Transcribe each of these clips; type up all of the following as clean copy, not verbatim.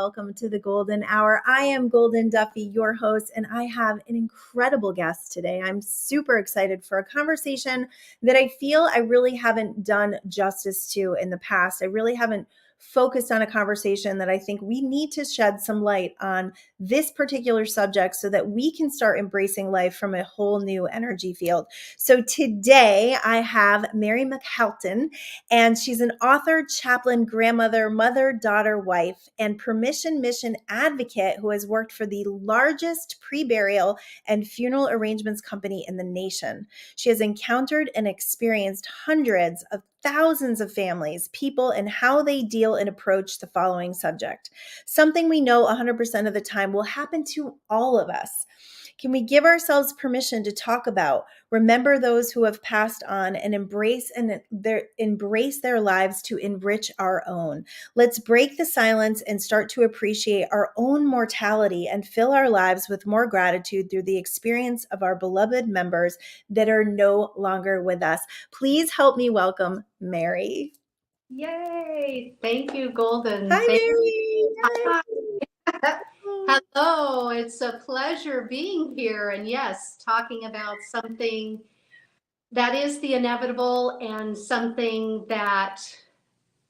welcome to the Golden Hour. I am Golden Duffy, your host, and I have an incredible guest today. I'm super excited for a conversation that I feel I really haven't done justice to in the past. I really haven't focused on a conversation that I think we need to shed some light on this particular subject so that we can start embracing life from a whole new energy field. So today I have Mary McElhattan, and she's an author, chaplain, grandmother, mother, daughter, wife, and permission mission advocate who has worked for the largest pre-burial and funeral arrangements company in the nation. She has encountered and experienced hundreds of thousands of families, people, and how they deal and approach the following subject. Something we know 100% of the time will happen to all of us. Can we give ourselves permission to talk about, remember those who have passed on, and embrace their lives to enrich our own? Let's break the silence and start to appreciate our own mortality and fill our lives with more gratitude through the experience of our beloved members that are no longer with us. Please help me welcome Mary. Yay! Thank you, Golden. Hi, Mary. Hi. Hello, it's a pleasure being here. And yes, talking about something that is the inevitable and something that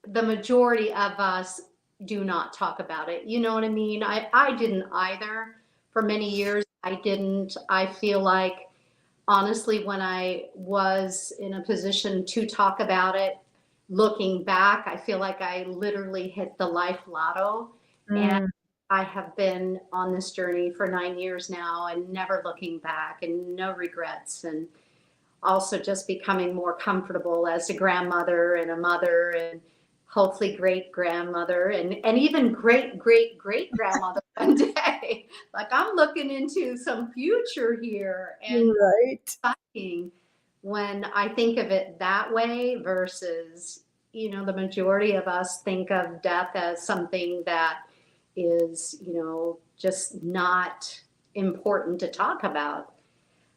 the majority of us do not talk about it. You know what I mean? I didn't either. For many years, I didn't. I feel like, honestly, when I was in a position to talk about it, looking back, I feel like I literally hit the life lotto. And I have been on this journey for 9 years now and never looking back and no regrets. And also just becoming more comfortable as a grandmother and a mother and hopefully great grandmother and even great grandmother one day. Like, I'm looking into some future here, and exciting when I think of it that way versus, the majority of us think of death as something that is, just not important to talk about.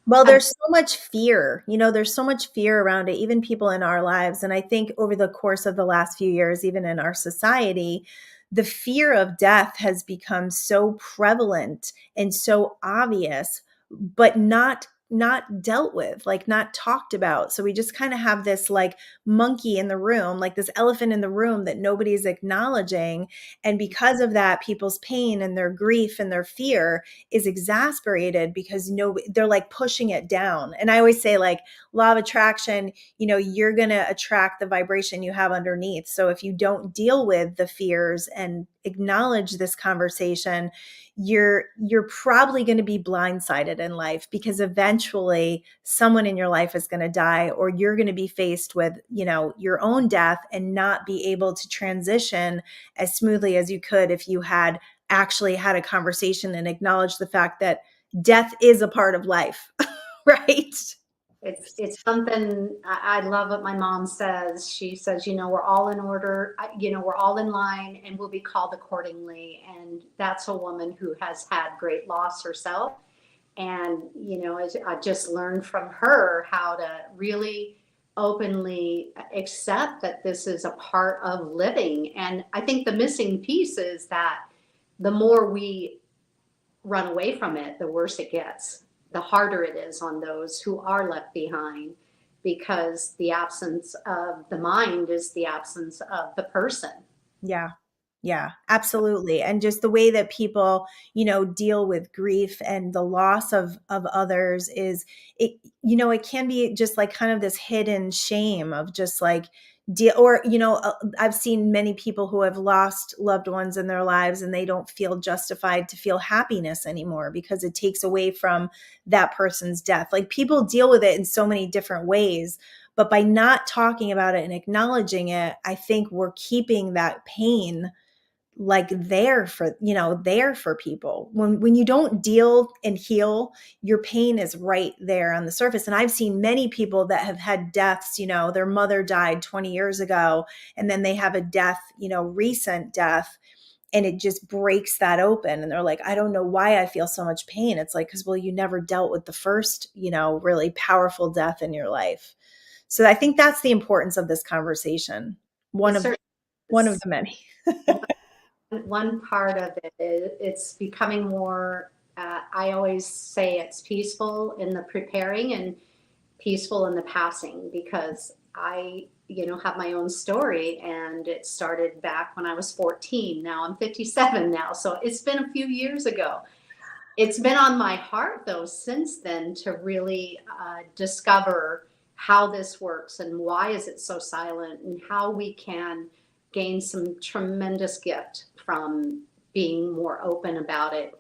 Well, there's so much fear, there's so much fear around it, even people in our lives. And I think over the course of the last few years, even in our society, the fear of death has become so prevalent and so obvious, but not dealt with, like not talked about. So we just kind of have this like monkey in the room, like this elephant in the room that nobody's acknowledging. And because of that, people's pain and their grief and their fear is exasperated because they're like pushing it down. And I always say, like, law of attraction, you're going to attract the vibration you have underneath. So if you don't deal with the fears and acknowledge this conversation, you're probably going to be blindsided in life, because eventually someone in your life is going to die, or you're going to be faced with, your own death and not be able to transition as smoothly as you could if you had actually had a conversation and acknowledged the fact that death is a part of life, right? It's something I love what my mom says. She says, we're all in order, we're all in line and we'll be called accordingly. And that's a woman who has had great loss herself. And, I just learned from her how to really openly accept that this is a part of living. And I think the missing piece is that the more we run away from it, the worse it gets. The harder it is on those who are left behind, because the absence of the mind is the absence of the person. Yeah, absolutely. And just the way that people, deal with grief and the loss of others is, it can be just like kind of this hidden shame of just like, I've seen many people who have lost loved ones in their lives and they don't feel justified to feel happiness anymore because it takes away from that person's death. Like, people deal with it in so many different ways, but by not talking about it and acknowledging it, I think we're keeping that pain like there for people. When you don't deal and heal, your pain is right there on the surface. And I've seen many people that have had deaths, their mother died 20 years ago, and then they have a death, recent death, and it just breaks that open. And they're like, I don't know why I feel so much pain. It's like, because, well, you never dealt with the first, really powerful death in your life. So I think that's the importance of this conversation. One of the many. one part of it is it's becoming more, I always say it's peaceful in the preparing and peaceful in the passing, because I, have my own story, and it started back when I was 14. Now I'm 57 now. So it's been a few years ago. It's been on my heart though since then to really discover how this works and why is it so silent, and how we can gain some tremendous gift from being more open about it.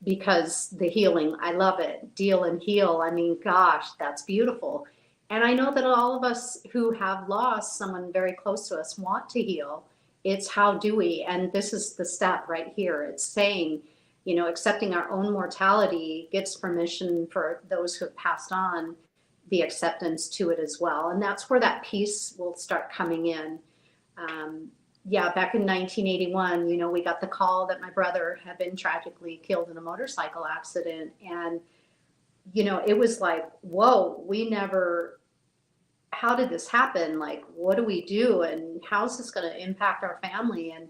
Because the healing, I love it. Deal and heal. I mean, gosh, that's beautiful. And I know that all of us who have lost someone very close to us want to heal. It's how do we? And this is the step right here. It's saying, accepting our own mortality gives permission for those who have passed on the acceptance to it as well. And that's where that peace will start coming in. Yeah, back in 1981, we got the call that my brother had been tragically killed in a motorcycle accident. And, it was like, whoa, how did this happen? Like, what do we do? And how's this going to impact our family? And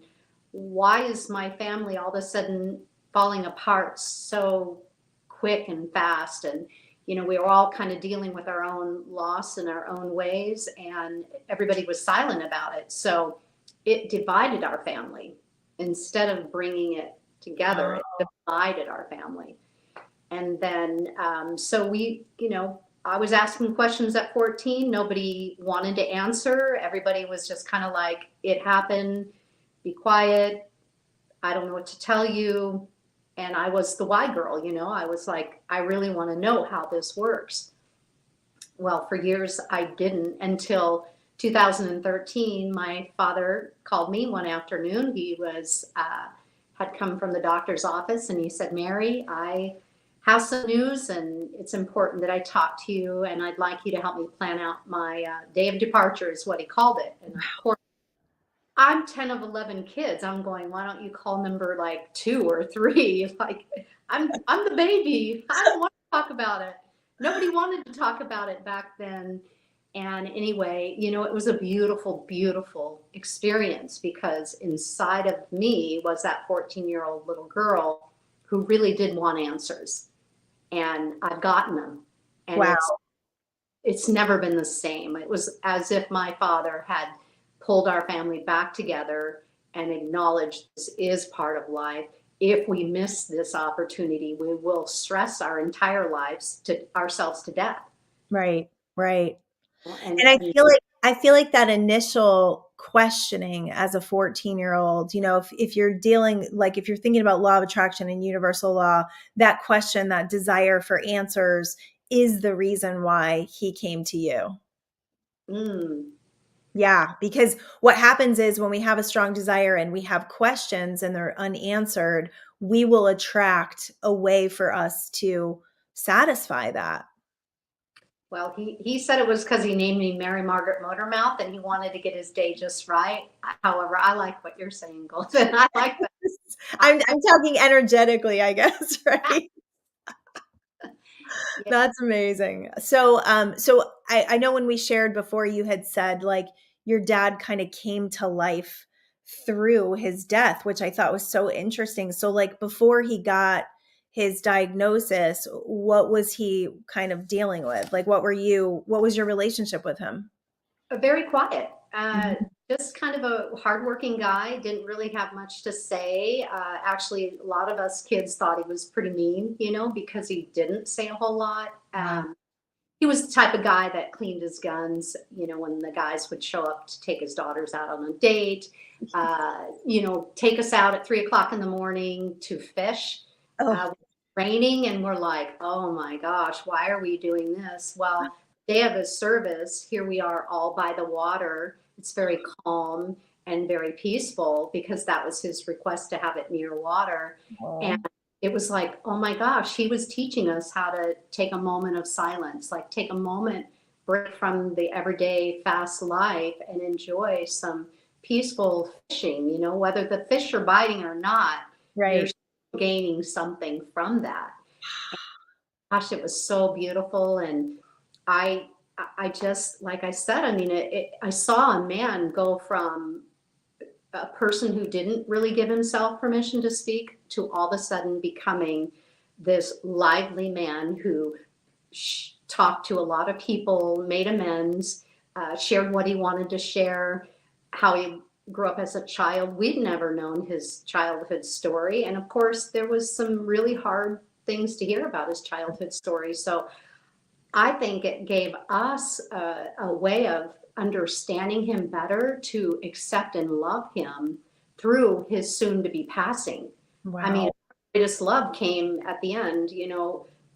why is my family all of a sudden falling apart so quick and fast? And, we were all kind of dealing with our own loss in our own ways, and everybody was silent about it. So it divided our family instead of bringing it together. It divided our family. And then, so I was asking questions at 14. Nobody wanted to answer. Everybody was just kind of like, it happened, be quiet. I don't know what to tell you. And I was the why girl, I was like, I really want to know how this works. Well, for years I didn't, until 2013. My father called me one afternoon. He had come from the doctor's office, and he said, Mary, I have some news, and it's important that I talk to you, and I'd like you to help me plan out my day of departure, is what he called it. And of course, I'm 10 of 11 kids. I'm going, why don't you call number like 2 or 3? Like, I'm the baby. I don't want to talk about it. Nobody wanted to talk about it back then. And anyway, it was a beautiful, beautiful experience, because inside of me was that 14-year-old little girl who really did want answers. And I've gotten them. And Wow. it's never been the same. It was as if my father had pulled our family back together and acknowledged this is part of life. If we miss this opportunity, we will stress our entire lives to ourselves to death. Right. And I feel like that initial questioning as a 14-year-old, if you're dealing, like if you're thinking about law of attraction and universal law, that question, that desire for answers is the reason why he came to you. Yeah, because what happens is when we have a strong desire and we have questions and they're unanswered, we will attract a way for us to satisfy that. Well, he said it was because he named me Mary Margaret Motormouth, and he wanted to get his day just right. However, I like what you're saying, Goldyn. I like that. I'm talking energetically, I guess, right? Yeah. That's amazing. So I know when we shared before, you had said like your dad kind of came to life through his death, which I thought was so interesting. So like before he got his diagnosis, what was he kind of dealing with? Like what was your relationship with him? Very quiet. Just kind of a hardworking guy, didn't really have much to say. Actually, a lot of us kids thought he was pretty mean, because he didn't say a whole lot. He was the type of guy that cleaned his guns, when the guys would show up to take his daughters out on a date, take us out at 3 o'clock in the morning to fish. Raining, and we're like, oh my gosh, why are we doing this? Well, day of his service, here we are all by the water. It's very calm and very peaceful, because that was his request, to have it near water. And it was like, oh my gosh, he was teaching us how to take a moment of silence, like take a moment, break from the everyday fast life, and enjoy some peaceful fishing, whether the fish are biting or not. Right. You're gaining something from that. And gosh, it was so beautiful. And I just, like I said, I mean, I saw a man go from a person who didn't really give himself permission to speak to all of a sudden becoming this lively man who talked to a lot of people, made amends, shared what he wanted to share, how he grew up as a child. We'd never known his childhood story. And of course, there was some really hard things to hear about his childhood story. So I think it gave us a way of understanding him better, to accept and love him through his soon to be passing. I mean, Wow. greatest love came at the end,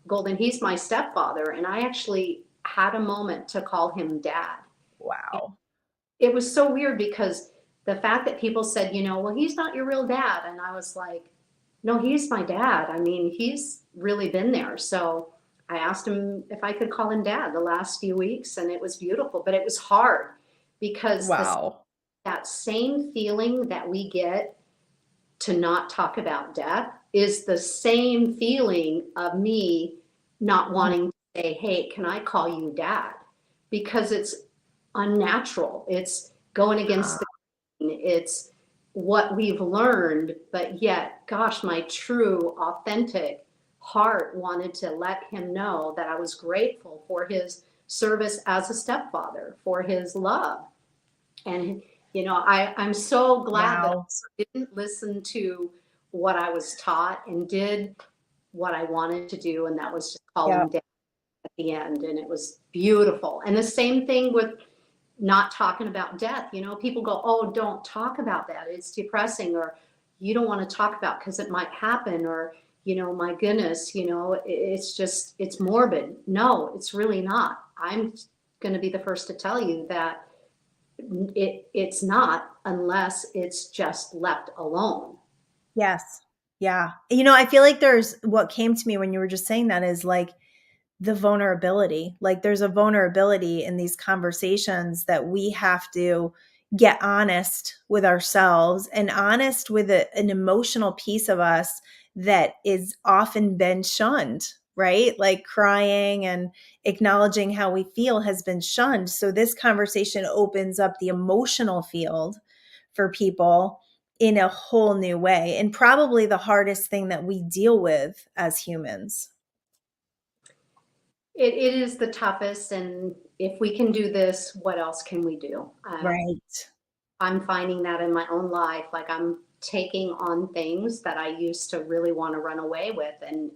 Goldyn, he's my stepfather. And I actually had a moment to call him dad. Wow. It was so weird because the fact that people said, well, he's not your real dad. And I was like, no, he's my dad. I mean, he's really been there. So I asked him if I could call him dad the last few weeks, and it was beautiful, but it was hard because Wow. that same feeling that we get to not talk about death is the same feeling of me not wanting to say, hey, can I call you dad? Because it's unnatural. It's going against the grain. It's what we've learned, but yet, gosh, my true, authentic heart wanted to let him know that I was grateful for his service as a stepfather, for his love. And, I'm so glad that Wow. I didn't listen to what I was taught and did what I wanted to do, and that was just call Yeah. him dad at the end. And it was beautiful. And the same thing with not talking about death. People go, oh, don't talk about that, it's depressing, or you don't want to talk about because it might happen, or my goodness, it's morbid. No, it's really not. I'm going to be the first to tell you that it's not, unless it's just left alone. Yes. Yeah. I feel like what came to me when you were just saying that is like the vulnerability. Like there's a vulnerability in these conversations that we have to get honest with ourselves and honest with an emotional piece of us that is often been shunned, right? Like crying and acknowledging how we feel has been shunned. So this conversation opens up the emotional field for people in a whole new way, and probably the hardest thing that we deal with as humans. It is the toughest, and if we can do this, what else can we do? Right. I'm finding that in my own life, like I'm taking on things that I used to really want to run away with. And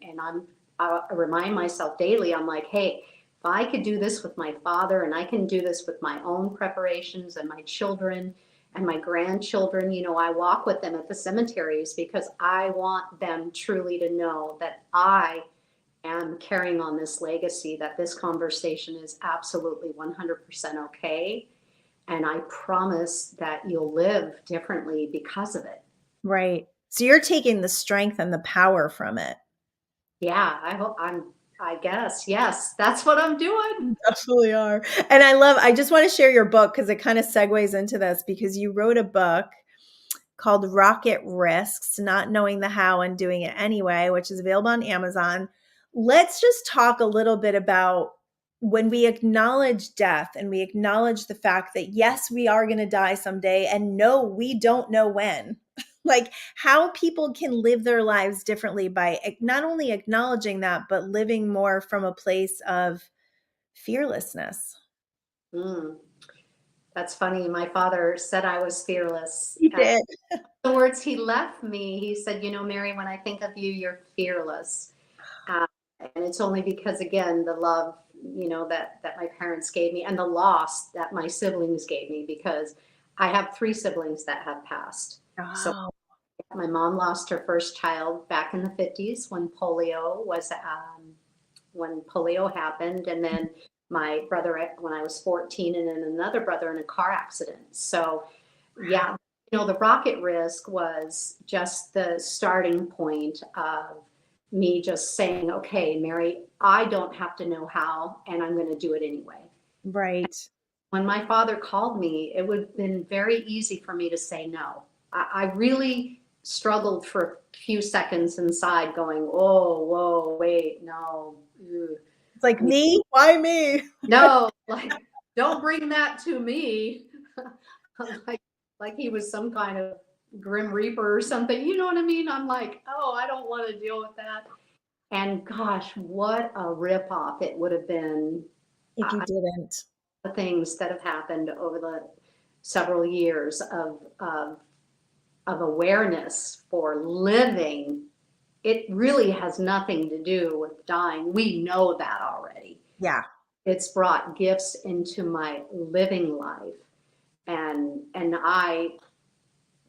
I remind myself daily, I'm like, hey, if I could do this with my father, and I can do this with my own preparations and my children and my grandchildren, I walk with them at the cemeteries because I want them truly to know that I am carrying on this legacy, that this conversation is absolutely 100% okay. And I promise that you'll live differently because of it. Right. So you're taking the strength and the power from it. Yeah, I guess, yes, that's what I'm doing. You definitely are. And I just want to share your book because it kind of segues into this, because you wrote a book called Rocket Risks, Not Knowing the How and Doing It Anyway, which is available on Amazon. Let's just talk a little bit about when we acknowledge death and we acknowledge the fact that, yes, we are going to die someday, and no, we don't know when. Like how people can live their lives differently by not only acknowledging that, but living more from a place of fearlessness. Mm, that's funny. My father said I was fearless. You did. The words he left me, he said, Mary, when I think of you, you're fearless. Uh, and it's only because, again, the love, that my parents gave me, and the loss that my siblings gave me, because I have 3 siblings that have passed. So Oh, my mom lost her first child back in the 50s when polio happened, and then my brother when I was 14, and then another brother in a car accident. So, yeah, the rocket risk was just the starting point of me just saying, okay, Mary, I don't have to know how, and I'm going to do it anyway. right. When my father called me, it would have been very easy for me to say no. I really struggled for a few seconds inside, going, oh, whoa, wait, no. It's like, me? Why me? No, like, don't bring that to me. Like, like he was some kind of grim reaper or something. You know what I mean? I'm like, oh, I don't want to deal with that. And gosh, what a ripoff it would have been. If you didn't. The things that have happened over the several years of awareness for living, it really has nothing to do with dying. We know that already. Yeah. It's brought gifts into my living life, and I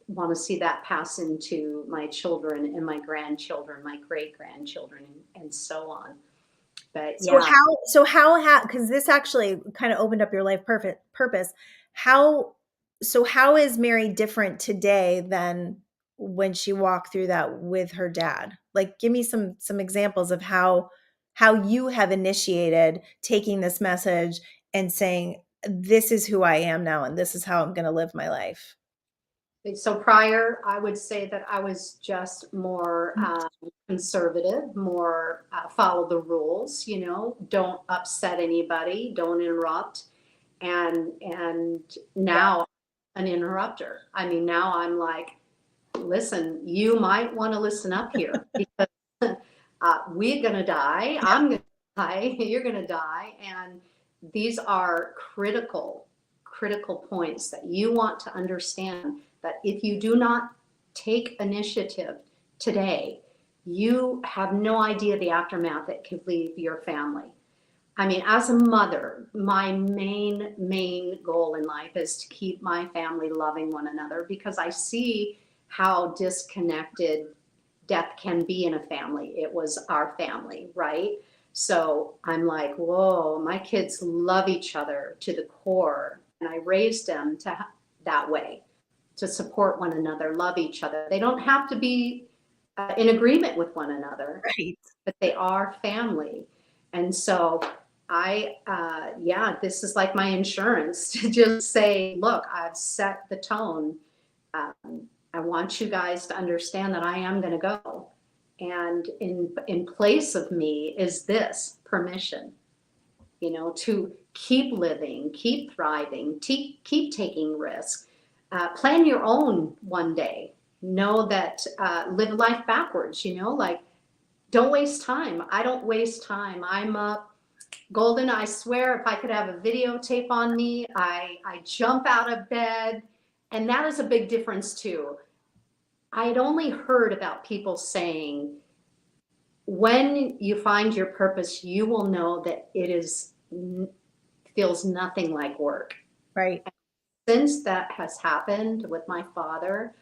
want to see that pass into my children and my grandchildren, my great grandchildren, and so on. But So yeah, because this actually kind of opened up your life purpose. How, how is Mary different today than when she walked through that with her dad? Like, give me some examples of how you have initiated taking this message and saying, this is who I am now, and this is how I'm going to live my life. so prior, I would say that I was just more conservative, more follow the rules, you know, don't upset anybody, don't interrupt. And Yeah. now an interrupter. I mean, now I'm like, listen, you might want to listen up here because we're going to die. I'm going to die. You're going to die. And these are critical points that you want to understand, that if you do not take initiative today, you have no idea the aftermath that could leave your family. I mean, as a mother, my main goal in life is to keep my family loving one another, because I see how disconnected death can be in a family. It was our family, right? So I'm like, whoa, my kids love each other to the core. And I raised them that way, to support one another, love each other. They don't have to be in agreement with one another, Right. but they are family. And so yeah, this is like my insurance to just say, look, I've set the tone. I want you guys to understand that I am going to go. And in place of me is this permission, you know, to keep living, keep thriving, keep taking risks, plan your own one day. Know that live life backwards, you know, like don't waste time. I don't waste time. I'm up. Goldyn, I swear, if I could have a videotape on me, I jump out of bed. And that is a big difference too. I had only heard about people saying, when you find your purpose, you will know that it is feels nothing like work. Right. Since that has happened with my father,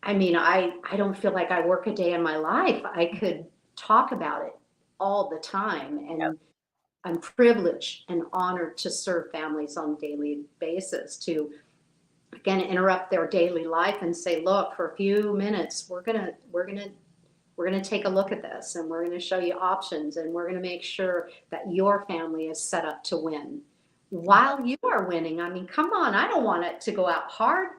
I mean, I don't feel like I work a day in my life. I could talk about it all the time. Yep. And I'm privileged and honored to serve families on a daily basis, to again interrupt their daily life and say, look, for a few minutes, we're gonna take a look at this, and we're gonna show you options, and we're gonna make sure that your family is set up to win while you are winning. I mean, come on, I don't want it to go out hard.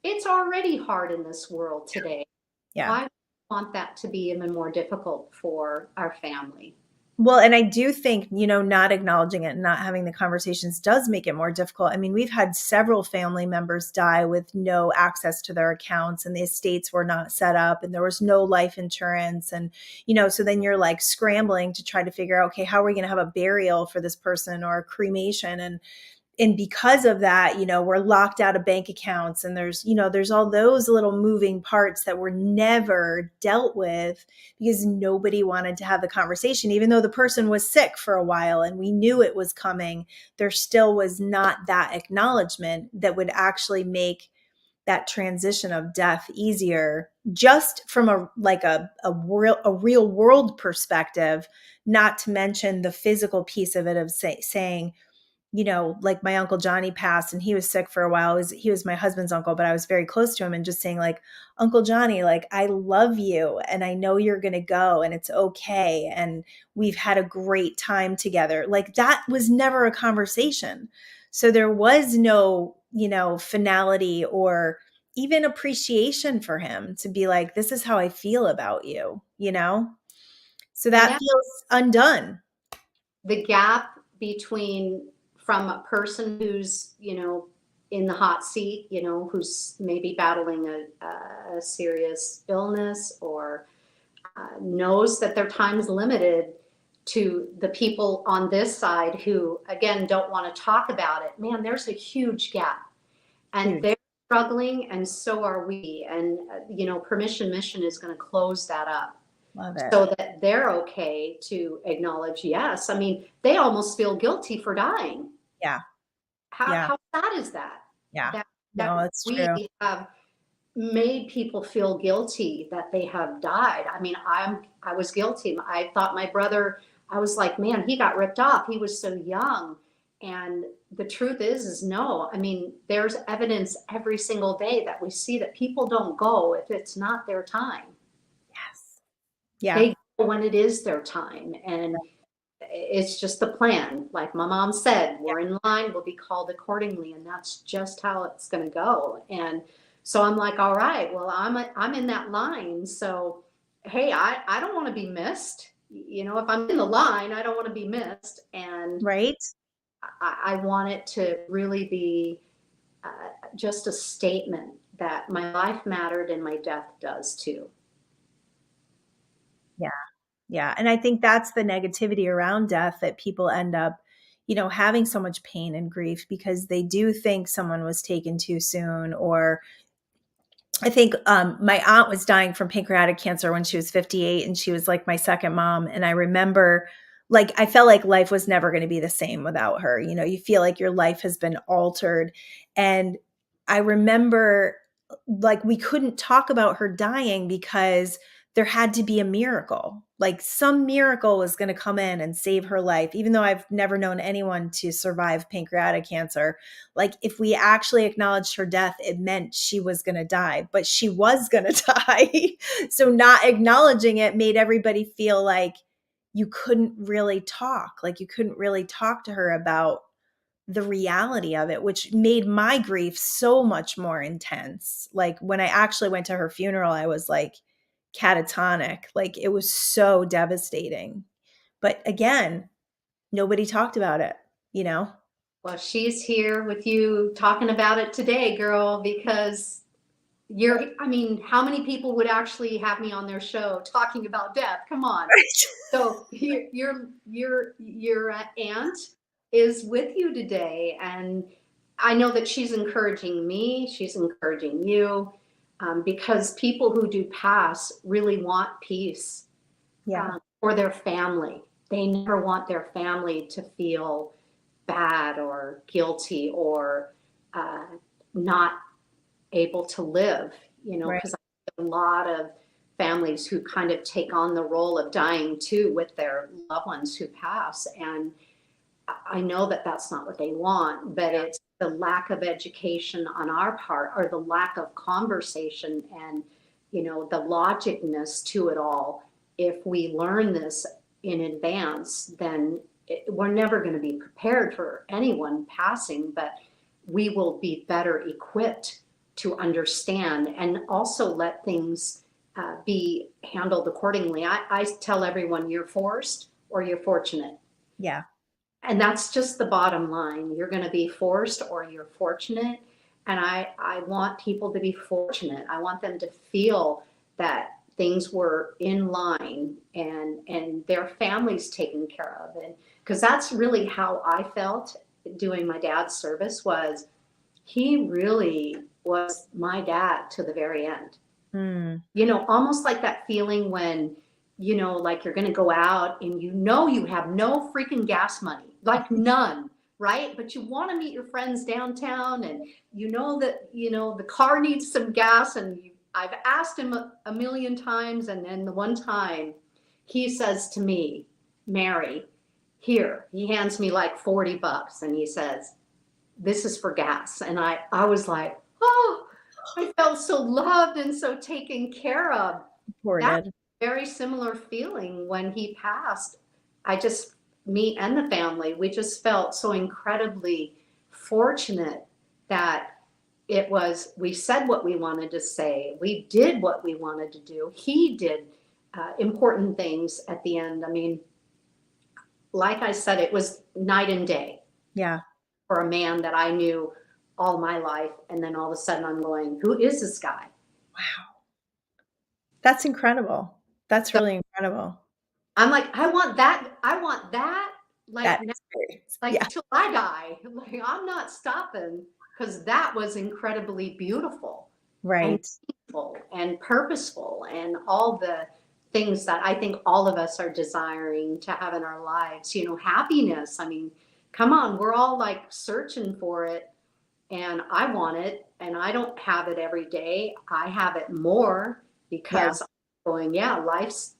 It's already hard in this world today. Yeah. Why want that to be even more difficult for our family? Well, and I do think, not acknowledging it and not having the conversations does make it more difficult. I mean, we've had several family members die with no access to their accounts, and the estates were not set up, and there was no life insurance. And, so then you're like scrambling to try to figure out, okay, how are we going to have a burial for this person or a cremation? And because of that, we're locked out of bank accounts, and there's all those little moving parts that were never dealt with because nobody wanted to have the conversation. Even though the person was sick for a while and we knew it was coming, there still was not that acknowledgement that would actually make that transition of death easier, just from a real world perspective, not to mention the physical piece of it, of saying, like my uncle Johnny passed and he was sick for a while. He was my husband's uncle, but I was very close to him, and just saying, like, Uncle Johnny, like, I love you and I know you're going to go and it's okay. And we've had a great time together. Like, that was never a conversation. So there was no, finality or even appreciation for him to be like, this is how I feel about you. So that Yeah, feels undone. the gap between, from a person who's, you know, in the hot seat, who's maybe battling a serious illness, or knows that their time's limited, to the people on this side who, again, don't want to talk about it. Man, there's a huge gap. And Huge. they're struggling, and so are we. And, Permission Mission is going to close that up Love it. so that they're okay to acknowledge, yes. I mean, they almost feel guilty for dying. Yeah. How sad is that? Yeah. That, No, that it's we true. have made people feel guilty that they have died. I mean, I was guilty. I thought my brother, I was like, man, he got ripped off. He was so young. And the truth is no. I mean, there's evidence every single day that we see that people don't go if it's not their time. Yes. Yeah. They go when it is their time. And it's just the plan. Like my mom said, we're in line, we'll be called accordingly. And that's just how it's going to go. And so I'm like, all right, well, I'm in that line. So, hey, I don't want to be missed. If I'm in the line, I don't want to be missed. And Right. I want it to really be just a statement that my life mattered and my death does too. Yeah. Yeah. And I think that's the negativity around death, that people end up, having so much pain and grief because they do think someone was taken too soon. Or I think my aunt was dying from pancreatic cancer when she was 58, and she was like my second mom. And I remember, like, I felt like life was never going to be the same without her. You feel like your life has been altered. And I remember, like, we couldn't talk about her dying because there had to be a miracle. Like, some miracle was going to come in and save her life, even though I've never known anyone to survive pancreatic cancer. Like, if we actually acknowledged her death, it meant she was going to die, but she was going to die. So not acknowledging it made everybody feel like you couldn't really talk. Like, you couldn't really talk to her about the reality of it, which made my grief so much more intense. Like, when I actually went to her funeral, I was like catatonic. Like, it was so devastating. But again, nobody talked about it, Well, she's here with you talking about it today, girl, because I mean, how many people would actually have me on their show talking about death? Come on. So your aunt is with you today, and I know that she's encouraging me. She's encouraging you, because people who do pass really want peace, Yeah. for their family. They never want their family to feel bad or guilty or not able to live. Right. Because a lot of families who kind of take on the role of dying too with their loved ones who pass. And I know that that's not what they want, but it's the lack of education on our part, or the lack of conversation and, the logicness to it all. If we learn this in advance, then we're never going to be prepared for anyone passing, but we will be better equipped to understand and also let things be handled accordingly. I tell everyone, you're forced or you're fortunate. Yeah. And that's just the bottom line. You're going to be forced or you're fortunate. And I want people to be fortunate. I want them to feel that things were in line and their families taken care of. And because that's really how I felt doing my dad's service, was he really was my dad to the very end. Almost like that feeling when, like you're going to go out and you have no freaking gas money, like none, right? But you want to meet your friends downtown, and that, the car needs some gas, and I've asked him a million times. And then the one time he says to me, Mary, here, he hands me like $40 and he says, this is for gas. And I was like, oh, I felt so loved and so taken care of. That's a very similar feeling when he passed. Me and the family, we just felt so incredibly fortunate that we said what we wanted to say. We did what we wanted to do. He did important things at the end. I mean, like I said, it was night and day. Yeah. For a man that I knew all my life. And then all of a sudden I'm going, who is this guy? Wow. That's incredible. That's So really incredible. I'm like, I want that. I want that. Like That now, experience. like Yeah. till I die. Like I'm not stopping because that was incredibly beautiful and Right. meaningful and purposeful and all the things that I think all of us are desiring to have in our lives. Happiness. I mean, come on, we're all like searching for it, and I want it, and I don't have it every day. I have it more Yeah. because I'm going, yeah, life's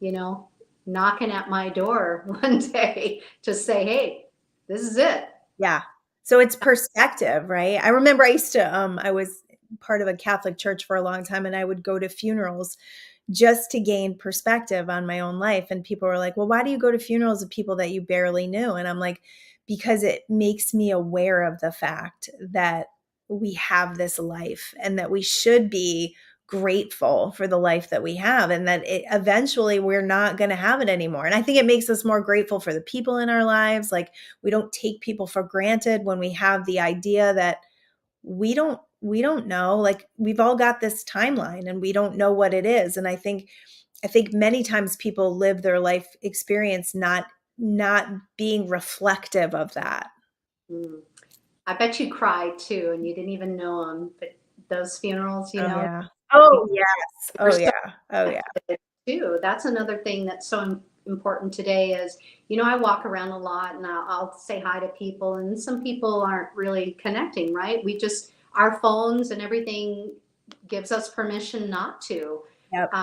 you know, knocking at my door one day to say, hey, this is it. Yeah. So it's perspective, right? I remember I was part of a Catholic church for a long time, and I would go to funerals just to gain perspective on my own life. And people were like, well, why do you go to funerals of people that you barely knew? And I'm like, because it makes me aware of the fact that we have this life and that we should be grateful for the life that we have, and that eventually we're not going to have it anymore. And I think it makes us more grateful for the people in our lives. Like, we don't take people for granted when we have the idea that we don't know, like, we've all got this timeline and we don't know what it is. And I think many times people live their life experience not being reflective of that. Mm. I bet you cried too, and you didn't even know them. But those funerals, Oh yeah. you Oh yes. were Oh so yeah. Oh yeah. connected too. That's another thing that's so important today is, I walk around a lot and I'll say hi to people, and some people aren't really connecting, right? Our phones and everything gives us permission not to. Yep.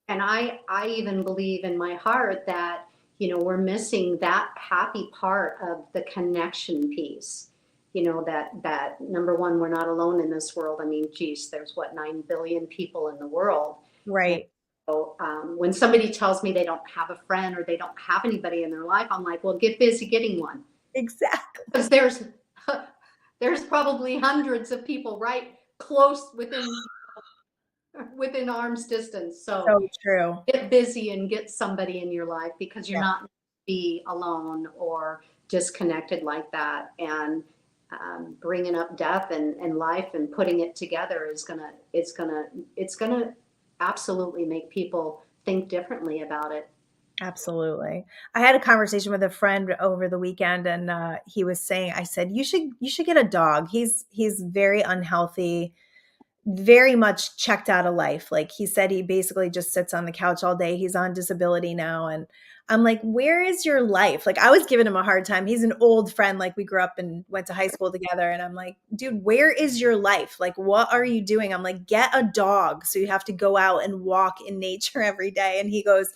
And I even believe in my heart that, we're missing that happy part of the connection piece. That number one, we're not alone in this world. I mean, geez, there's what, 9 billion people in the world. And Right. so when somebody tells me they don't have a friend or they don't have anybody in their life, I'm like, well, get busy getting one. Exactly. Because there's probably hundreds of people right close within arm's distance. So So true. get busy and get somebody in your life, because you're Yeah. not be alone or disconnected like that. And bringing up death and life and putting it together is gonna absolutely make people think differently about it. Absolutely. I had a conversation with a friend over the weekend, and he was saying, I said, you should get a dog. He's very unhealthy, very much checked out of life. Like, he said he basically just sits on the couch all day. He's on disability now. And I'm like, where is your life? Like, I was giving him a hard time. He's an old friend. Like, we grew up and went to high school together. And I'm like, dude, where is your life? Like, what are you doing? I'm like, get a dog. So you have to go out and walk in nature every day. And he goes,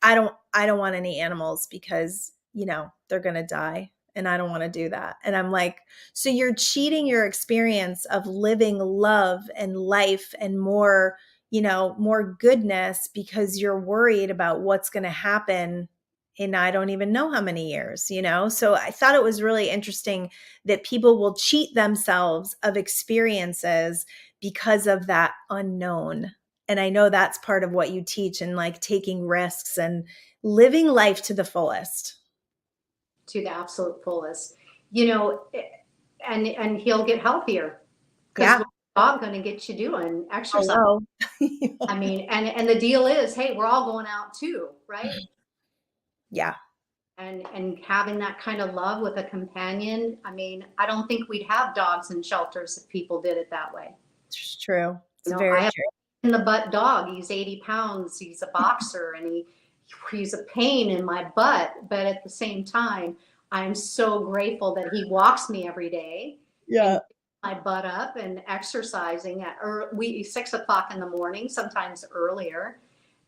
I don't want any animals because, they're going to die. And I don't want to do that. And I'm like, so you're cheating your experience of living love and life and more goodness because you're worried about what's going to happen in I don't even know how many years. So I thought it was really interesting that people will cheat themselves of experiences because of that unknown. And I know that's part of what you teach, and like taking risks and living life to the fullest. To the absolute fullest, you know, and he'll get healthier, because Yeah. what's the dog going to get you doing? Exercise. Hello. I mean, and the deal is, hey, we're all going out too, right? Yeah, And having that kind of love with a companion. I mean, I don't think we'd have dogs in shelters if people did it that way. it's true. It's I very have true. in the butt dog. He's 80 pounds. He's a boxer, and he's a pain in my butt. But at the same time, I'm so grateful that he walks me every day and Yeah. my butt up and exercising at 6 o'clock in the morning, sometimes earlier.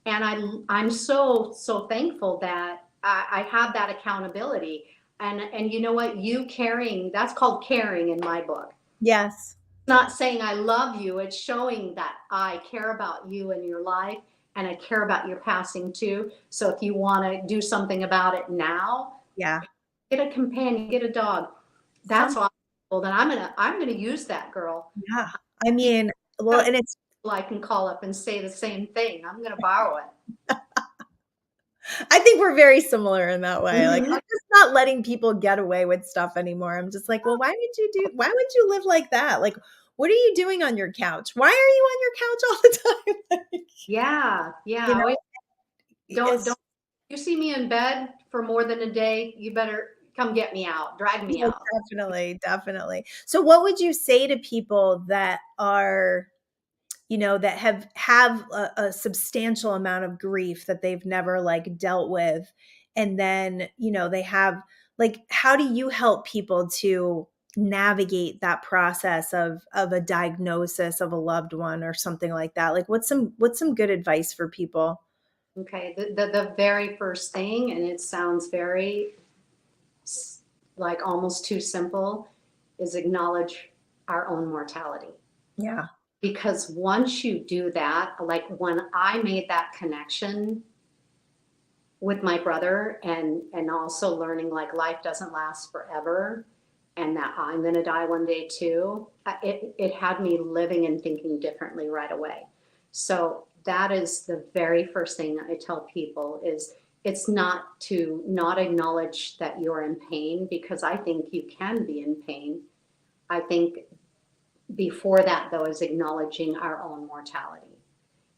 And I'm so thankful that I have that accountability. And you know what? You caring, that's called caring in my book. Yes. Not saying I love you, it's showing that I care about you and your life, and I care about your passing too. So if you want to do something about it now, Yeah. get a companion, get a dog. That's Some awesome. Well, then I'm gonna use that, girl. yeah. I mean, well, and it's I can call up and say the same thing. I'm gonna borrow it. I think we're very similar in that way. Like, Mhm. I'm just not letting people get away with stuff anymore. I'm just like, well, why would you live like that? Like, what are you doing on your couch? Why are you on your couch all the time? Like, Yeah, you yeah. know, Always don't it's you see me in bed for more than a day, you better come get me out, drag me yeah, out. definitely, definitely. So what would you say to people that are, that have a substantial amount of grief that they've never like dealt with, and then they have, like, how do you help people to navigate that process of a diagnosis of a loved one or something like that? Like, what's some good advice for people? Okay, the very first thing, and it sounds very like almost too simple, is acknowledge our own mortality. Yeah. Because once you do that, like when I made that connection with my brother, and also learning like life doesn't last forever and that I'm going to die one day too, it had me living and thinking differently right away. So that is the very first thing I tell people is it's not to not acknowledge that you're in pain, because I think you can be in pain. I think before that though is acknowledging our own mortality.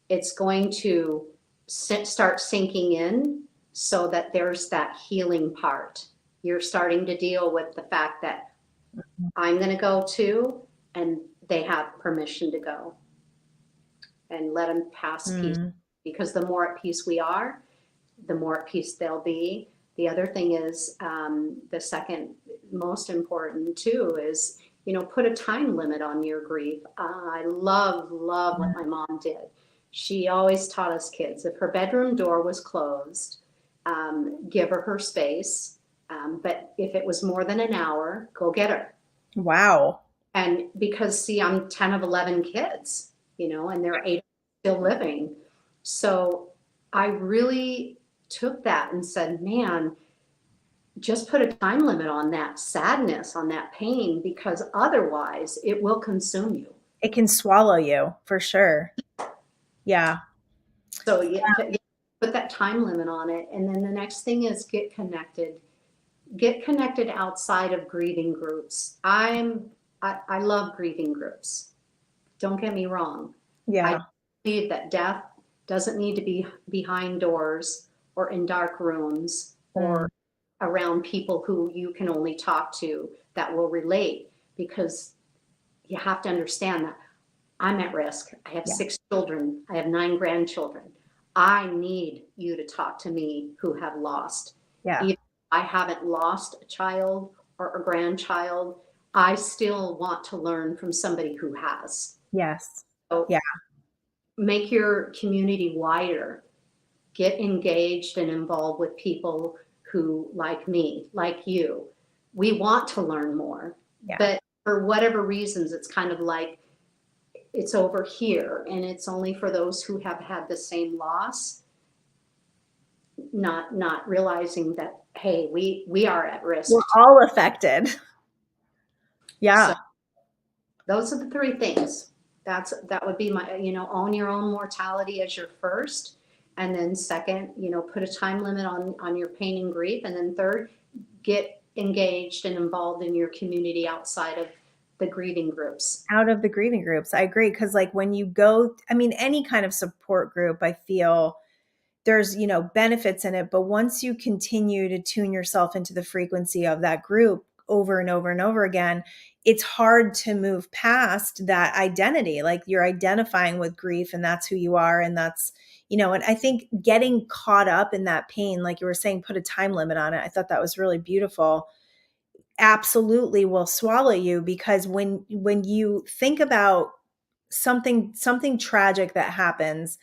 It's going to start sinking in so that there's that healing part. You're starting to deal with the fact that I'm going to go too, and they have permission to go, and let them pass peace. Mm, Because the more at peace we are, the more at peace they'll be. The other thing is, the second most important too is, put a time limit on your grief. I love what my mom did. She always taught us kids, if her bedroom door was closed, give her space. But if it was more than an hour, go get her. wow. And because, see, I'm 10 of 11 kids, and they're 8 still living. So I really took that and said, man, just put a time limit on that sadness, on that pain, because otherwise it will consume you. It can swallow you for sure. Yeah. So you put that time limit on it. And then the next thing is get connected. Get connected outside of grieving groups. I love grieving groups. Don't get me wrong. I Yeah. believe that death doesn't need to be behind doors or in dark rooms or Mm, around people who you can only talk to that will relate, because you have to understand that I'm at risk. I have yeah. 6 children. I have 9 grandchildren. I need you to talk to me who have lost. Yeah. Even if I haven't lost a child or a grandchild, I still want to learn from somebody who has. Yes. So Yeah. make your community wider. Get engaged and involved with people who, like me, like you, we want to learn more. Yeah. But for whatever reasons, it's kind of like it's over here, and it's only for those who have had the same loss, not realizing that, hey, we are at We're risk. all affected. So Yeah. those are the 3 things. That would be my, own your own mortality as your first, and then second, put a time limit on your pain and grief, and then third, get engaged and involved in your community outside of the grieving groups. Out of the grieving groups. I agree. Cause like when you go, I mean, any kind of support group, I feel there's, benefits in it. But once you continue to tune yourself into the frequency of that group over and over and over again, it's hard to move past that identity. Like, you're identifying with grief and that's who you are. And that's, and I think getting caught up in that pain, like you were saying, put a time limit on it. I thought that was really beautiful. Absolutely will swallow you, because when you think about something tragic that happens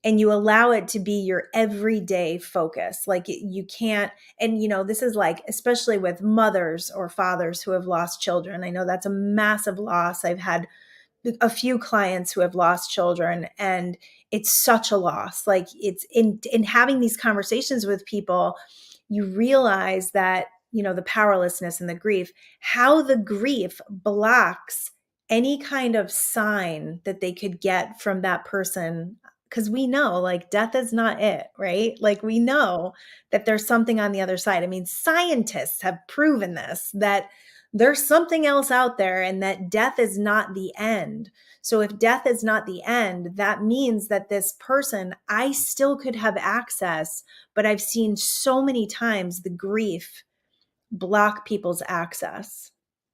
and you allow it to be your everyday focus, like, you can't, and this is like, especially with mothers or fathers who have lost children, I know that's a massive loss. I've had a few clients who have lost children, and it's such a loss. Like, it's in having these conversations with people, you realize that, the powerlessness and the grief, how the grief blocks any kind of sign that they could get from that person because we know like death is not it, right? Like we know that there's something on the other side. I mean, scientists have proven this, that there's something else out there and that death is not the end. So if death is not the end, that means that this person, I still could have access, but I've seen so many times the grief block people's access.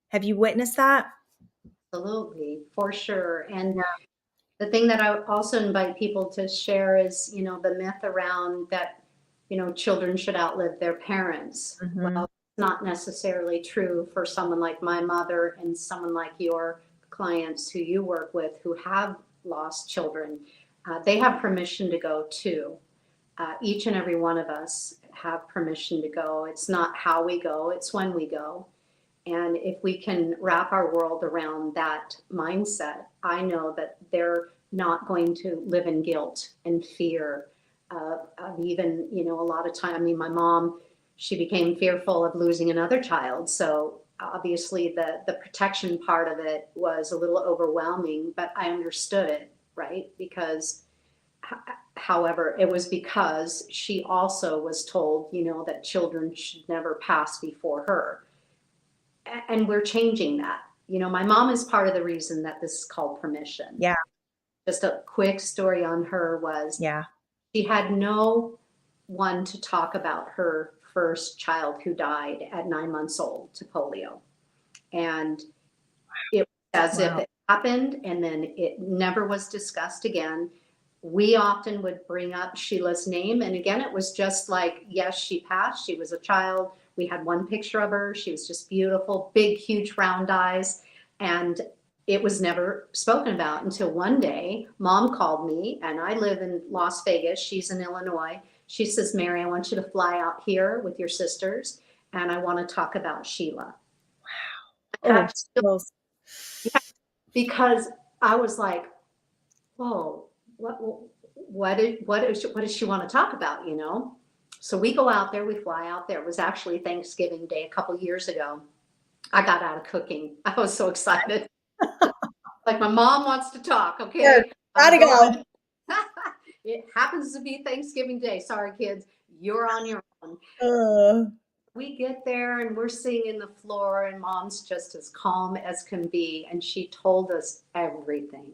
Have you witnessed that? Absolutely, for sure. And Yeah. the thing that I also invite people to share is, the myth around that, children should outlive their parents. Mhm. Well, it's not necessarily true for someone like my mother and someone like your clients who you work with who have lost children. They have permission to go too. Each and every one of us have permission to go. It's not how we go, it's when we go. And if we can wrap our world around that mindset, I know that they're not going to live in guilt and fear of even, a lot of time. I mean, my mom, she became fearful of losing another child. So obviously the protection part of it was a little overwhelming, but I understood it, right? Because however, it was because she also was told, that children should never pass before her, and we're changing that. My mom is part of the reason that this is called permission. Yeah. Just a quick story on her was Yeah. she had no one to talk about her first child who died at 9 months old to polio. And it was as if Wow. it happened and then it never was discussed again. We often would bring up Sheila's name. And again, it was just like, yes, she passed. She was a child. We had one picture of her. She was just beautiful, big, huge, round eyes. And it was never spoken about until one day, mom called me, and I live in Las Vegas. She's in Illinois. She says, Mary, I want you to fly out here with your sisters, and I want to talk about Sheila. Oh, well, Yeah, because I was like, whoa, what does she want to talk about, So we go out there, we fly out there. It was actually Thanksgiving Day a couple years ago. I got out of cooking. I was so excited. Like my mom wants to talk, good. okay? Gotta I'm go. going. It happens to be Thanksgiving Day. Sorry, kids. You're on your own. Uh, We get there and we're sitting in the floor, and mom's just as calm as can be. And she told us everything.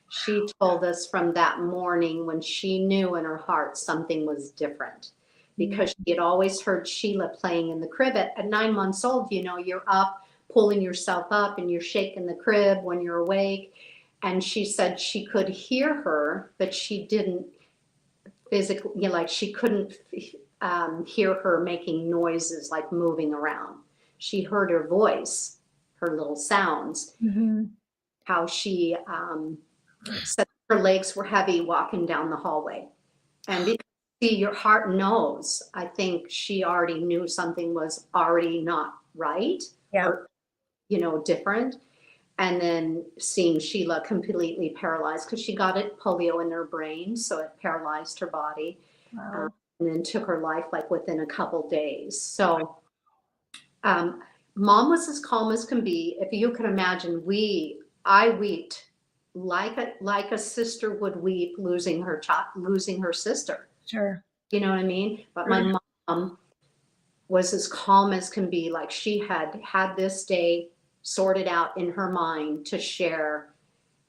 She told us from that morning when she knew in her heart something was different, because she had always heard Sheila playing in the crib at 9 months old. You're up, pulling yourself up, and you're shaking the crib when you're awake. And she said she could hear her, but she didn't physically, like she couldn't hear her making noises like moving around. She heard her voice, her little sounds, mhm. how she said her legs were heavy walking down the hallway. And because see, your heart knows, I think she already knew something was already not right, Yeah. or, different. And then seeing Sheila completely paralyzed, because she got it polio in her brain, so it paralyzed her body. Wow. And then took her life like within a couple days. So um, mom was as calm as can be. If you can imagine, I wept like a sister would weep losing her child, losing her sister. Sure. You know what I mean? But Sure. my mom was as calm as can be. Like she had this day sorted out in her mind to share.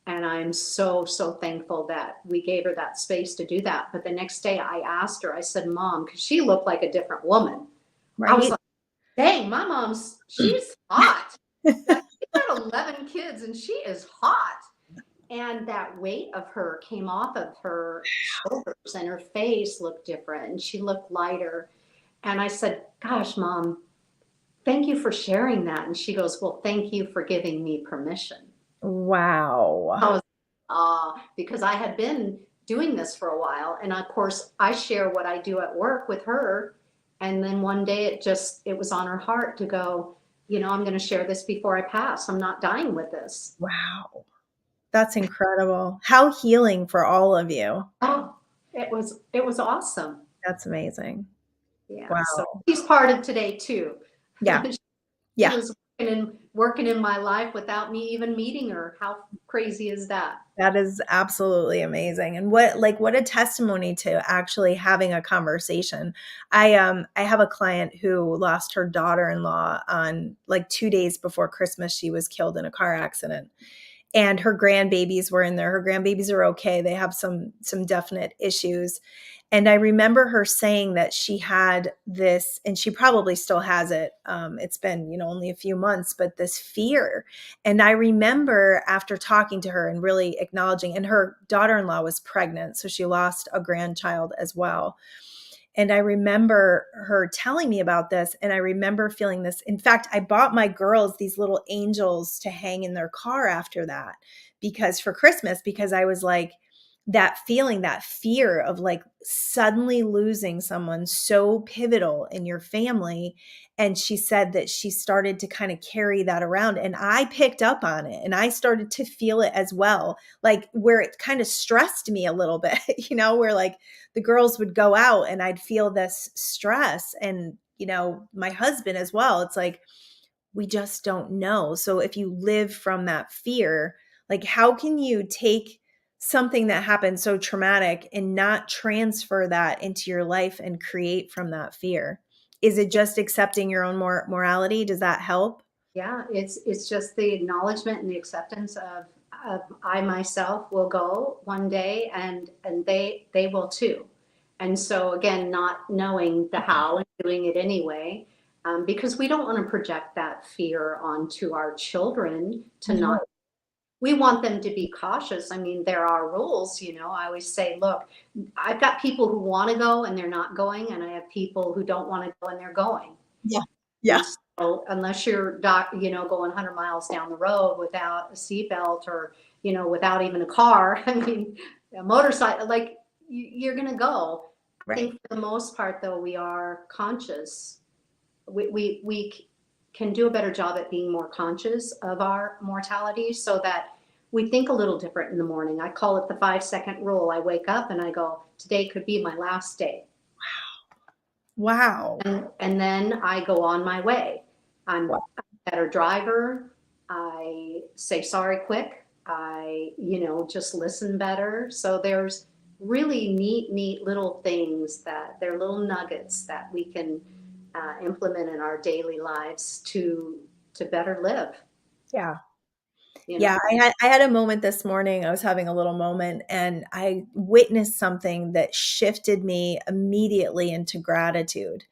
And I'm so, so thankful that we gave her that space to do that. But the next day I asked her, I said, Mom, because she looked like a different woman. I was Right. like, dang, she's hot. Like she had 11 kids and she is hot. And that weight of her came off of her shoulders, and her face looked different and she looked lighter. And I said, gosh, Mom, thank you for sharing that. And she goes, well, thank you for giving me permission. Wow. I was, because I had been doing this for a while. And of course, I share what I do at work with her. And then one day it was on her heart to go, I'm going to share this before I pass. I'm not dying with this. Wow. That's incredible. How healing for all of you. Oh, it was awesome. That's amazing. Yeah. So Wow. she's part of today too. Yeah. She Yeah. was and working in my life without me even meeting her. How crazy is that? That is absolutely amazing. And what a testimony to actually having a conversation. I have a client who lost her daughter-in-law on like 2 days before Christmas. She was killed in a car accident. And her grandbabies were in there. Her grandbabies are okay. They have some definite issues. And I remember her saying that she had this, and she probably still has it. It's been, only a few months, but this fear. And I remember after talking to her and really acknowledging, and her daughter-in-law was pregnant, so she lost a grandchild as well. And I remember her telling me about this, and I remember feeling this. In fact, I bought my girls these little angels to hang in their car after that, because for Christmas, because I was like, that feeling, that fear of like suddenly losing someone so pivotal in your family. And she said that she started to kind of carry that around, and I picked up on it and I started to feel it as well, like where it kind of stressed me a little bit, where like the girls would go out and I'd feel this stress, and my husband as well. It's like, we just don't know. So if you live from that fear, like how can you take something that happened so traumatic and not transfer that into your life and create from that fear? Is it just accepting your own morality? Does that help? Yeah, it's just the acknowledgement and the acceptance of I myself will go one day, and they will too. And so again, not knowing the how and doing it anyway, because we don't want to project that fear onto our children to not. No. We want them to be cautious. I mean, there are rules, I always say, look, I've got people who want to go and they're not going, and I have people who don't want to go and they're going. Yeah. And Yeah. so unless you're going 100 miles down the road without a seatbelt, or, without even a car, I mean, a motorcycle, like you're going to go. I Right. think for the most part, though, we are conscious. We can do a better job at being more conscious of our mortality, so that we think a little different in the morning. I call it the 5-second rule. I wake up and I go, today could be my last day. Wow. And then I go on my way. I'm Wow. a better driver. I say sorry quick. I, just listen better. So there's really neat little things that they're little nuggets that we can implement in our daily lives to better live. Yeah. You Yeah, know, I had a moment this morning. I was having a little moment and I witnessed something that shifted me immediately into gratitude.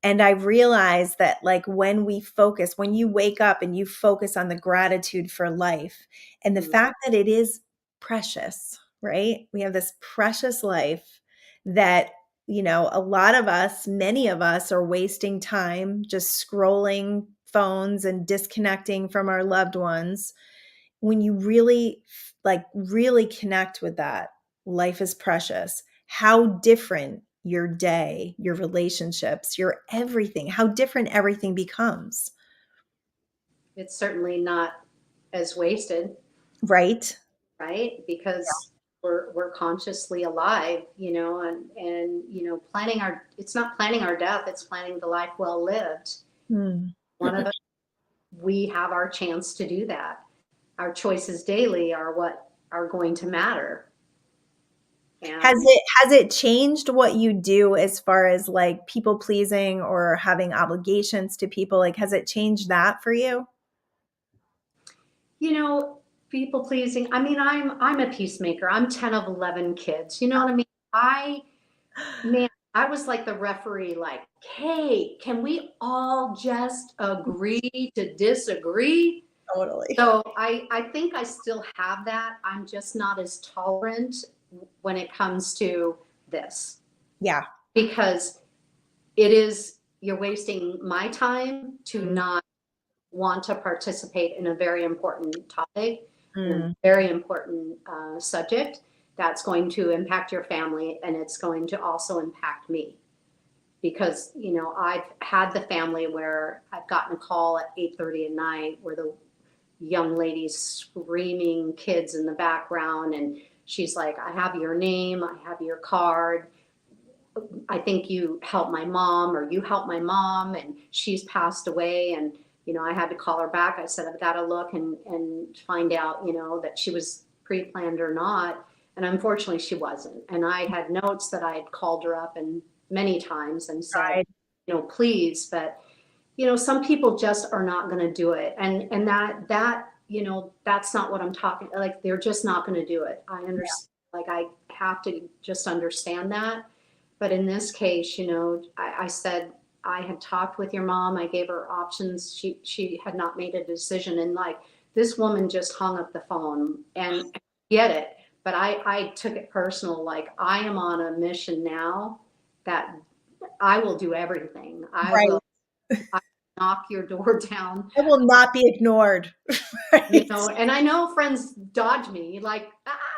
And I realized that like when you wake up and you focus on the gratitude for life and the fact that it is precious, right? We have this precious life that, a lot of us, many of us are wasting time just scrolling phones and disconnecting from our loved ones. When you really connect with that, life is precious. How different your day, your relationships, your everything, how different everything becomes. it's certainly not as wasted, Right? right? Because we're consciously alive, and planning our it's not planning our death, it's planning the life well lived. Hmm. One of us, we have our chance to do that. Our choices daily are what are going to matter. Has And it changed what you do as far as like people pleasing or having obligations to people? Like, has it changed that for you? you know, people pleasing. I mean, I'm a peacemaker. I'm 10 of 11 kids. You know what I mean? Man, I was like the referee, like, hey, can we all just agree to disagree? Totally. So I think I still have that. I'm just not as tolerant when it comes to this, Yeah. because you're wasting my time to Mm. not want to participate in a very important topic and a Mm. very important subject that's going to impact your family, and it's going to also impact me. Because I've had the family where I've gotten a call at 8:30 at night where the young lady's screaming, kids in the background, and she's like, I have your name, I have your card, I think you helped my mom, or you helped my mom, and she's passed away. And I had to call her back. I said, I've got to look and find out, that she was pre-planned or not. And unfortunately she wasn't. And I had notes that I had called her up and many times and said, Right. please, but some people just are not going to do it. And that's not what I'm talking, like, they're just not going to do it. I understand, like, I have to just understand that. But in this case, I said, I had talked with your mom. I gave her options. She had not made a decision. And like, this woman just hung up the phone, and I get it. But I took it personal. Like, I am on a mission now that I will do everything. I Right. will knock your door down. I will not be ignored. Right. And I know friends dodge me, like,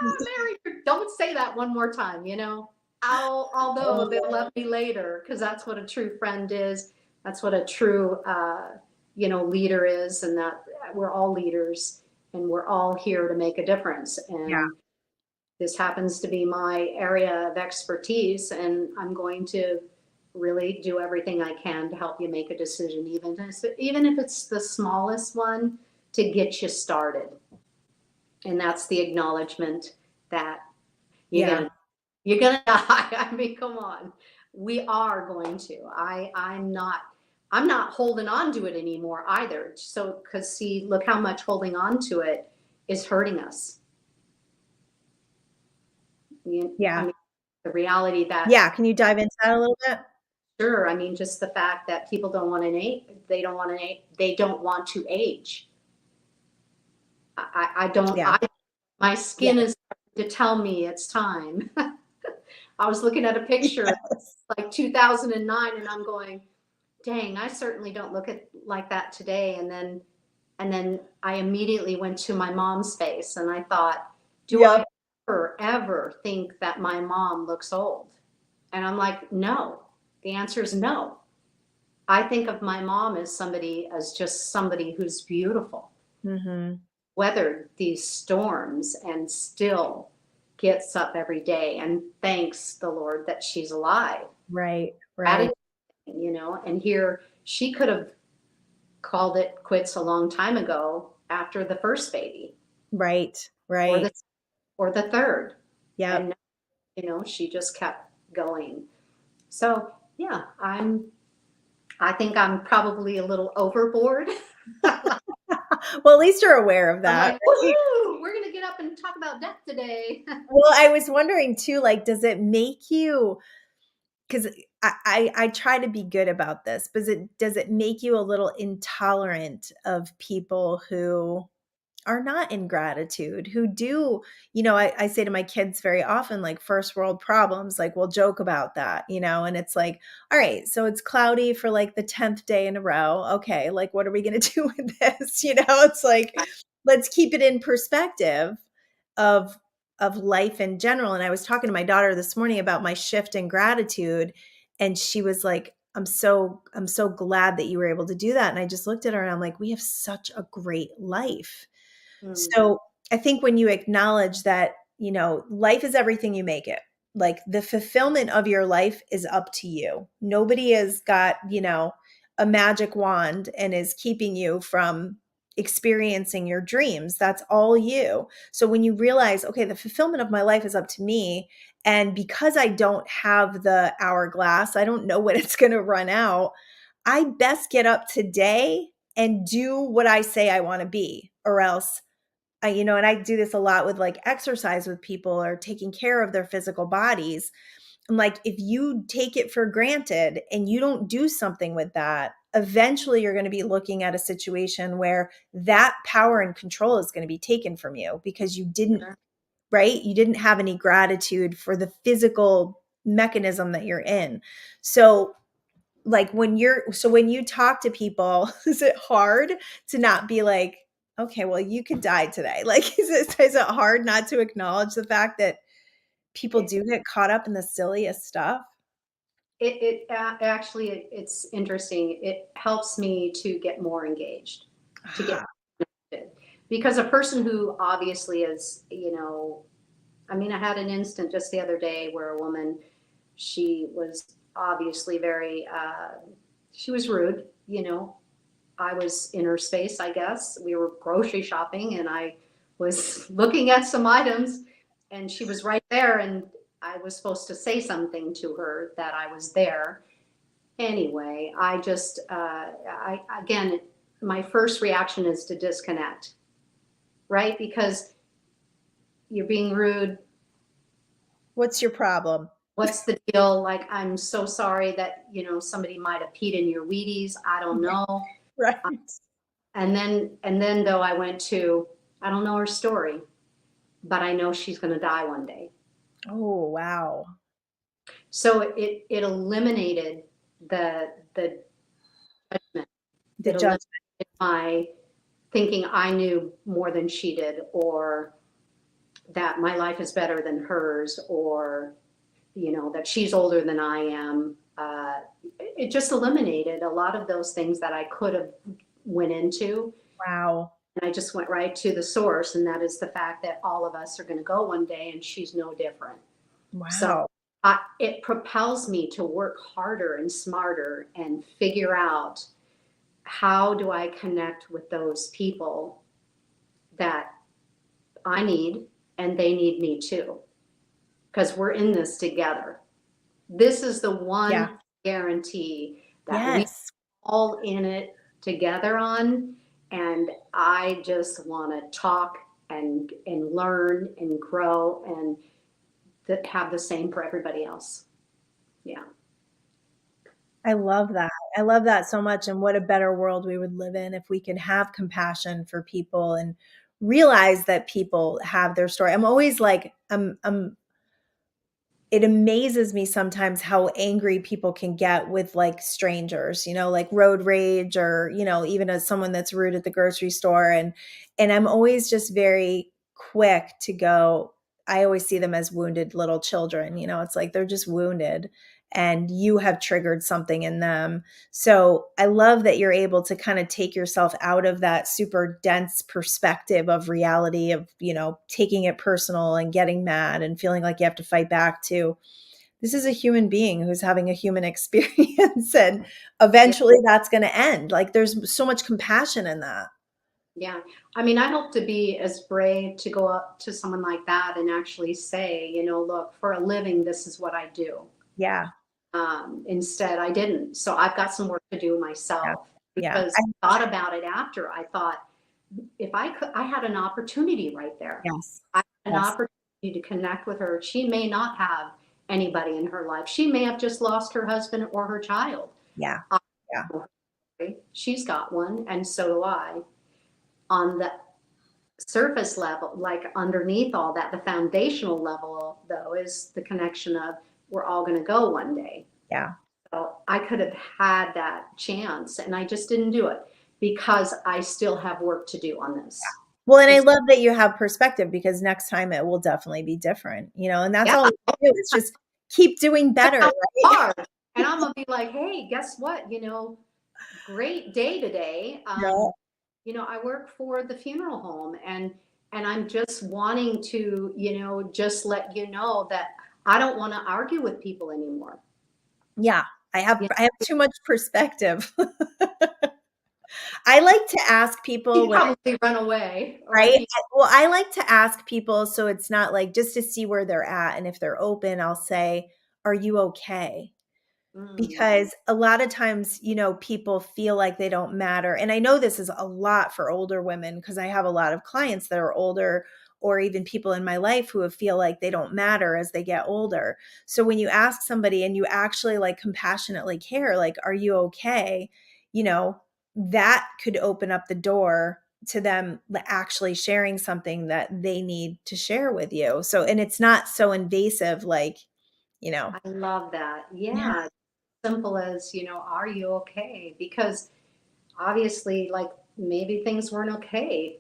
Mary, don't say that one more time, although they'll love me later, because that's what a true friend is. That's what a true, leader is, and that we're all leaders and we're all here to make a difference. Yeah. And this happens to be my area of expertise, and I'm going to really do everything I can to help you make a decision, even if it's the smallest one, to get you started. And that's the acknowledgement that you're gonna die. I mean, come on. We are going to. I'm not holding on to it anymore either. So, because see, look how much holding on to it is hurting us. Yeah. I mean, the reality that, Yeah. Can you dive into that a little bit? sure. I mean, just the fact that people don't want to age. They don't want to age. I don't. Yeah. My skin is to tell me it's time. I was looking at a picture like 2009, and I'm going, dang, I certainly don't look like that today. And then I immediately went to my mom's face, and I thought, do I ever think that my mom looks old? And I'm like, no. The answer is no. I think of my mom as just somebody who's beautiful, weathered these storms, and still gets up every day and thanks the Lord that she's alive. Right. Right. And here she could have called it quits a long time ago after the first baby. Right. Or Right. the third. Yeah. And she just kept going. So yeah, I think I'm probably a little overboard. Well, at least you're aware of that. I'm like, woohoo, we're gonna get up and talk about death today. Well, I was wondering too, like, does it make you, because I try to be good about this, but does it make you a little intolerant of people who are not in gratitude, who do, I say to my kids very often, like, first world problems, like, we'll joke about that, and it's like, all right, so it's cloudy for like the 10th day in a row. Okay, like, what are we going to do with this? It's like, let's keep it in perspective of life in general. And I was talking to my daughter this morning about my shift in gratitude, and she was like, I'm so glad that you were able to do that. And I just looked at her and I'm like, we have such a great life. So I think when you acknowledge that, life is everything you make it, like, the fulfillment of your life is up to you. Nobody has got, a magic wand and is keeping you from experiencing your dreams. That's all you. So when you realize, okay, the fulfillment of my life is up to me. And because I don't have the hourglass, I don't know when it's going to run out. I best get up today and do what I say I want to be, or else and I do this a lot with like exercise with people or taking care of their physical bodies. I'm like, if you take it for granted and you don't do something with that, eventually you're going to be looking at a situation where that power and control is going to be taken from you because you didn't, right? You didn't have any gratitude for the physical mechanism that you're in. So like when you talk to people, is it hard to not be like, okay, well, you could die today? Like, is it hard not to acknowledge the fact that people do get caught up in the silliest stuff? Actually, it's interesting. It helps me to get more engaged, to get connected. Because a person who obviously is, I mean, I had an instant just the other day where a woman, she was obviously very, she was rude, I was in her space, I guess. We were grocery shopping and I was looking at some items and she was right there and I was supposed to say something to her that I was there. Anyway, I just, again, my first reaction is to disconnect, right? Because you're being rude. What's your problem? What's the deal? Like, I'm so sorry that, somebody might have peed in your Wheaties. I don't know. Right. And then though I went to, I don't know her story, but I know she's going to die one day. Oh, wow. So it eliminated the judgment. The It judgment. eliminated my thinking I knew more than she did, or that my life is better than hers, or that she's older than I am. It just eliminated a lot of those things that I could have went into. Wow. And I just went right to the source, and that is the fact that all of us are going to go one day, and she's no different. So Wow. it propels me to work harder and smarter and figure out how do I connect with those people that I need and they need me too, because we're in this together. This is the one guarantee that we Yes. all in it together on. And I just want to talk and learn and grow and have the same for everybody else. Yeah. I love that. I love that so much. And what a better world we would live in if we could have compassion for people and realize that people have their story. I'm always like, it amazes me sometimes how angry people can get with like strangers, like road rage or, even as someone that's rude at the grocery store. And I'm always just very quick to go, I always see them as wounded little children, it's like they're just wounded and you have triggered something in them. So I love that you're able to kind of take yourself out of that super dense perspective of reality of, taking it personal and getting mad and feeling like you have to fight back to this is a human being who's having a human experience and Yeah. eventually that's going to end. Like there's so much compassion in that. Yeah. I mean, I hope to be as brave to go up to someone like that and actually say, look, for a living, this is what I do. Yeah. Instead, I didn't. So I've got some work to do Yeah. myself, Yeah. because I thought about it after. I thought, if I could, I had an opportunity right there. Yes. I had an Yes. opportunity to connect with her. She may not have anybody in her life. She may have just lost her husband or her child. Yeah. Yeah. She's got one, and so do I. On the surface level, like underneath all that, the foundational level, though, is the connection of we're all going to go one day. Yeah. So I could have had that chance, and I just didn't do it because I still have work to do on this. Well, and I love that you have perspective because next time it will definitely be different, and that's Yeah, all we can do is just keep doing better, right? hard. And I'm gonna be like, hey, guess what? Great day today. Yeah. I work for the funeral home, and I'm just wanting to, just let you know that I don't want to argue with people anymore. Yeah. I You have too much perspective. I like to ask people You'd when probably run away, or right? be, Well, I like to ask people so it's not like just to see where they're at, and if they're open, I'll say, "Are you okay?" mm, Because a lot of times, people feel like they don't matter, and I know this is a lot for older women because I have a lot of clients that are older or even people in my life who feel like they don't matter as they get older. So when you ask somebody and you actually like compassionately care, like, "Are you okay?" You know, that could open up the door to them actually sharing something that they need to share with you. So, and it's not so invasive, like, you know, I love that. yeah. Yeah, simple as, are you okay? Because obviously, like, maybe things weren't okay.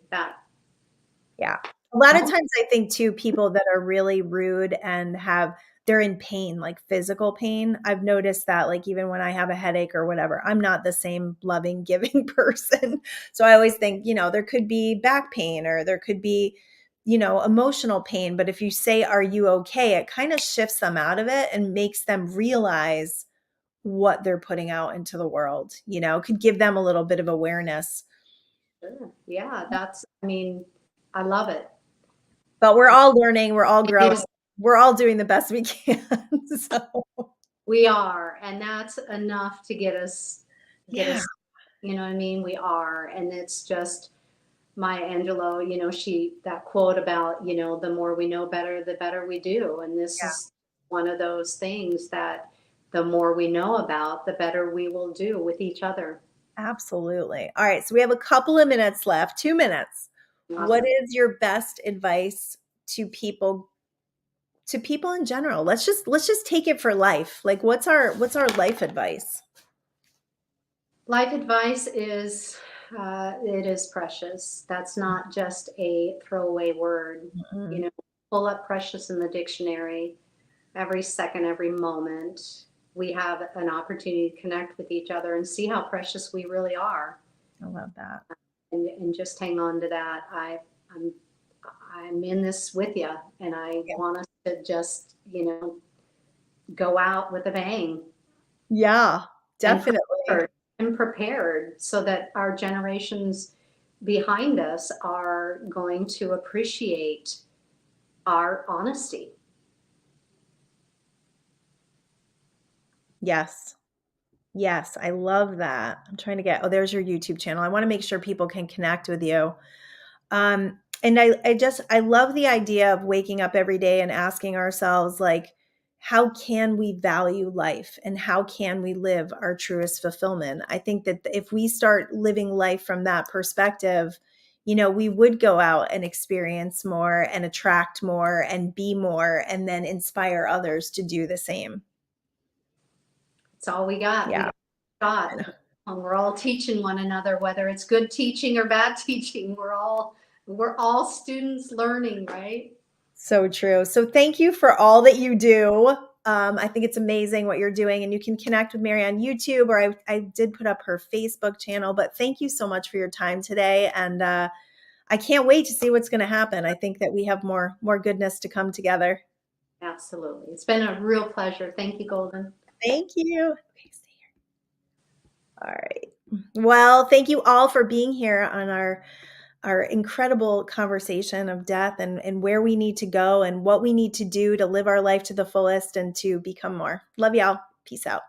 Yeah. A lot of Oh, times I think too, people that are really rude and they're in pain, like physical pain. I've noticed that like even when I have a headache or whatever, I'm not the same loving, giving person. So I always think, there could be back pain or there could be, emotional pain. But if you say, "Are you okay?" It kind of shifts them out of it and makes them realize what they're putting out into the world, could give them a little bit of awareness. Sure. Yeah, I mean, I love it. But we're all learning, we're all It growing, is, we're all doing the best we can. So, we are, and that's enough to get yeah, us, you know what I mean? We are, and it's just Maya Angelou, that quote about, the more we know better, the better we do. And this yeah, is one of those things that the more we know about, the better we will do with each other. absolutely. All right, so we have a couple of minutes left, 2 minutes. What Awesome. is your best advice to people in general? Let's just take it for life. Like what's our life advice? Life advice is, it is precious. That's not just a throwaway word. You Mhm. know, pull up precious in the dictionary. Every second, every moment, we have an opportunity to connect with each other and see how precious we really are. I love that. And just hang on to that. I'm I'm in this with you, and I Yeah. want us to just go out with a bang Yeah, and definitely. prepared so that our generations behind us are going to appreciate our honesty. Yes. Yes, I love that. I'm trying to get, oh, there's your YouTube channel. I want to make sure people can connect with you. And I love the idea of waking up every day and asking ourselves, like, how can we value life and how can we live our truest fulfillment? I think that if we start living life from that perspective, we would go out and experience more and attract more and be more and then inspire others to do the same. It's all we got. We Yeah. got a shot. And we're all teaching one another, whether it's good teaching or bad teaching. We're all students learning, right? So true. So thank you for all that you do. I think it's amazing what you're doing, and you can connect with Mary on YouTube, or I did put up her Facebook channel. But thank you so much for your time today, and I can't wait to see what's going to happen. I think that we have more goodness to come together. Absolutely. It's been a real pleasure. Thank you, Goldyn. Thank you. Okay, stay here. All right. Well, thank you all for being here on our incredible conversation of death and where we need to go and what we need to do to live our life to the fullest and to become more. Love y'all. Peace out.